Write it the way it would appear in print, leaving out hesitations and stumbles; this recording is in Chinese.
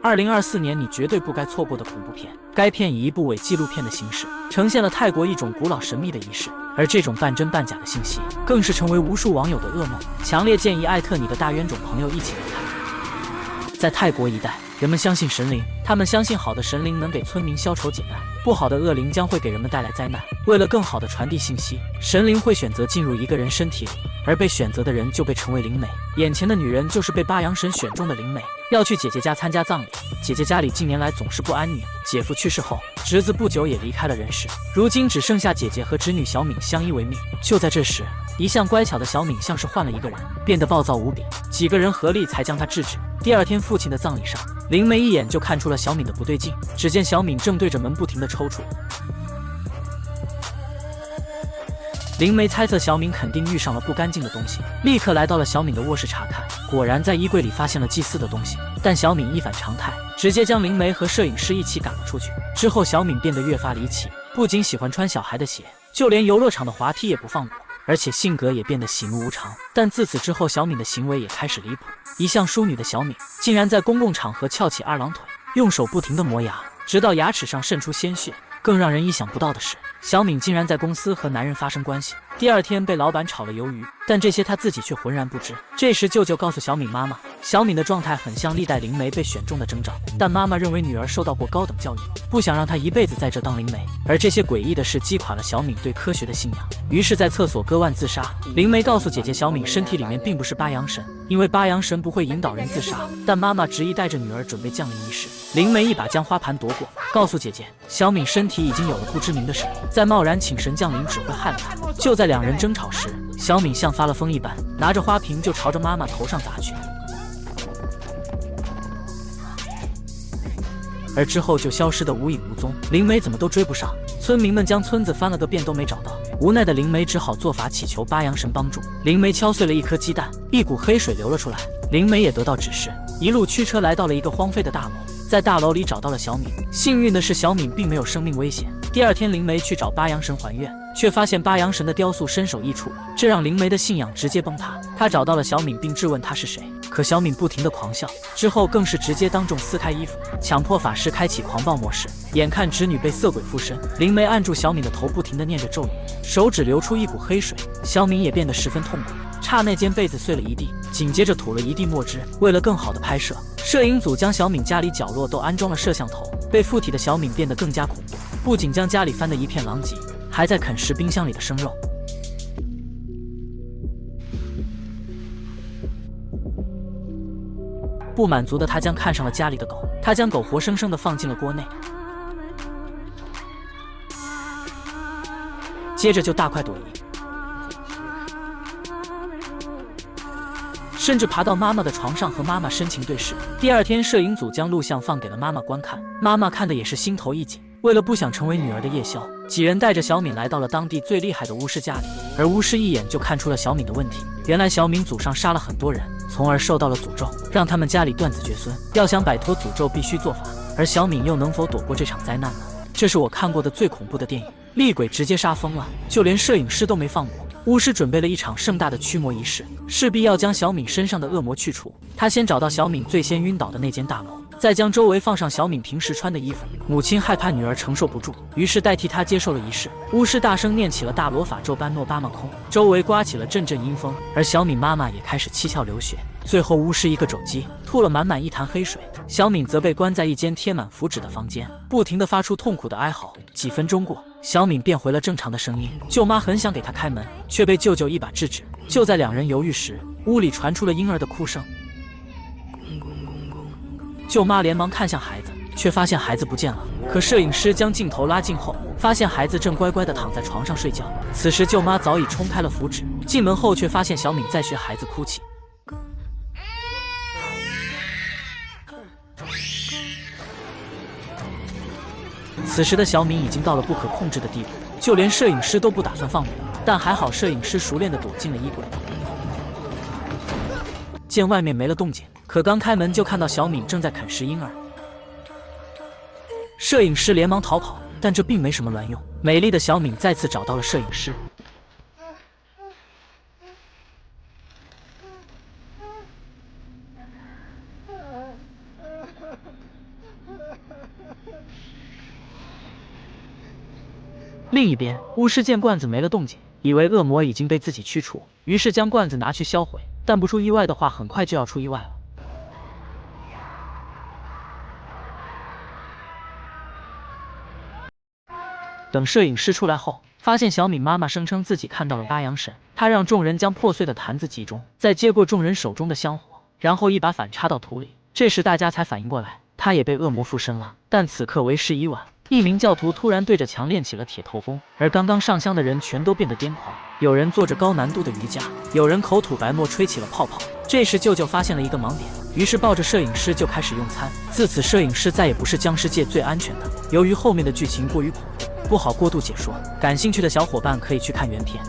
2024年你绝对不该错过的恐怖片。该片以一部伪纪录片的形式，呈现了泰国一种古老神秘的仪式，而这种半真半假的信息，更是成为无数网友的噩梦。强烈建议艾特你的大冤种朋友一起来看。在泰国一带，人们相信神灵，他们相信好的神灵能给村民消愁解难，不好的恶灵将会给人们带来灾难。为了更好的传递信息，神灵会选择进入一个人身体里，而被选择的人就被称为灵媒。眼前的女人就是被八阳神选中的灵媒，要去姐姐家参加葬礼。姐姐家里近年来总是不安宁，姐夫去世后，侄子不久也离开了人世，如今只剩下姐姐和侄女小敏相依为命。就在这时，一向乖巧的小敏像是换了一个人，变得暴躁无比，几个人合力才将她制止。第二天父亲的葬礼上，灵媒一眼就看出了小敏的不对劲，只见小敏正对着门不停地抽搐。灵媒猜测小敏肯定遇上了不干净的东西，立刻来到了小敏的卧室查看，果然在衣柜里发现了祭祀的东西。但小敏一反常态，直接将灵媒和摄影师一起赶了出去。之后小敏变得越发离奇，不仅喜欢穿小孩的鞋，就连游乐场的滑梯也不放过，而且性格也变得喜怒无常。但自此之后，小敏的行为也开始离谱。一向淑女的小敏，竟然在公共场合翘起二郎腿，用手不停地磨牙，直到牙齿上渗出鲜血。更让人意想不到的是，小敏竟然在公司和男人发生关系，第二天被老板炒了鱿鱼，但这些她自己却浑然不知。这时舅舅告诉小敏妈妈，小敏的状态很像历代灵媒被选中的征兆，但妈妈认为女儿受到过高等教育，不想让她一辈子在这当灵媒。而这些诡异的事击垮了小敏对科学的信仰，于是在厕所割腕自杀。灵媒告诉姐姐，小敏身体里面并不是八阳神，因为八阳神不会引导人自杀，但妈妈执意带着女儿准备降临仪式。灵媒一把将花盘夺过，告诉姐姐，小敏身体已经有了不知名的神，再贸然请神降临只会害了她。就在两人争吵时，小敏像发了疯一般，拿着花瓶就朝着妈妈头上砸去，而之后就消失得无影无踪，灵媒怎么都追不上。村民们将村子翻了个遍都没找到，无奈的灵媒只好做法祈求八阳神帮助。灵媒敲碎了一颗鸡蛋，一股黑水流了出来，灵媒也得到指示，一路驱车来到了一个荒废的大楼，在大楼里找到了小敏。幸运的是，小敏并没有生命危险。第二天，灵媒去找八阳神还愿，却发现八阳神的雕塑身首异处，这让灵媒的信仰直接崩塌。他找到了小敏，并质问她是谁，可小敏不停地狂笑，之后更是直接当众撕开衣服，强迫法师开启狂暴模式。眼看侄女被色鬼附身，灵媒按住小敏的头，不停地念着咒语，手指流出一股黑水，小敏也变得十分痛苦。刹那间被子碎了一地，紧接着吐了一地墨汁。为了更好的拍摄，摄影组将小敏家里角落都安装了摄像头。被附体的小敏变得更加恐怖，不仅将家里翻得一片狼藉，还在啃食冰箱里的生肉。不满足的他将看上了家里的狗，他将狗活生生地放进了锅内，接着就大快朵颐，甚至爬到妈妈的床上和妈妈深情对视。第二天，摄影组将录像放给了妈妈观看，妈妈看的也是心头一紧。为了不想成为女儿的夜宵，几人带着小敏来到了当地最厉害的巫师家里，而巫师一眼就看出了小敏的问题。原来小敏祖上杀了很多人，从而受到了诅咒，让他们家里断子绝孙。要想摆脱诅咒，必须做法，而小敏又能否躲过这场灾难呢？这是我看过的最恐怖的电影，厉鬼直接杀疯了，就连摄影师都没放过。巫师准备了一场盛大的驱魔仪式，势必要将小敏身上的恶魔去除。他先找到小敏最先晕倒的那间大楼，再将周围放上小敏平时穿的衣服。母亲害怕女儿承受不住，于是代替她接受了仪式。巫师大声念起了大罗法咒班诺巴玛空，周围刮起了阵阵阴风，而小敏妈妈也开始七窍流血。最后巫师一个肘击，吐了满满一坛黑水。小敏则被关在一间贴满符纸的房间，不停地发出痛苦的哀嚎。几分钟过，小敏变回了正常的声音。舅妈很想给她开门，却被舅舅一把制止。就在两人犹豫时，屋里传出了婴儿的哭声。舅妈连忙看向孩子，却发现孩子不见了。可摄影师将镜头拉近后，发现孩子正乖乖地躺在床上睡觉。此时舅妈早已冲开了符纸，进门后却发现小敏在学孩子哭泣。此时的小敏已经到了不可控制的地步，就连摄影师都不打算放过，但还好摄影师熟练地躲进了衣柜。见外面没了动静，可刚开门就看到小敏正在啃食婴儿。摄影师连忙逃跑，但这并没什么卵用。美丽的小敏再次找到了摄影师。另一边，巫师见罐子没了动静，以为恶魔已经被自己驱除，于是将罐子拿去销毁。但不出意外的话，很快就要出意外了。等摄影师出来后，发现小敏妈妈声称自己看到了八阳神，她让众人将破碎的坛子集中，再接过众人手中的香火，然后一把反插到土里。这时大家才反应过来，她也被恶魔附身了。但此刻为时已晚，一名教徒突然对着墙练起了铁头功，而刚刚上香的人全都变得癫狂，有人做着高难度的瑜伽，有人口吐白沫吹起了泡泡。这时舅舅发现了一个盲点，于是抱着摄影师就开始用餐。自此，摄影师再也不是僵尸界最安全的。由于后面的剧情过于恐怖，不好过度解说，感兴趣的小伙伴可以去看原片。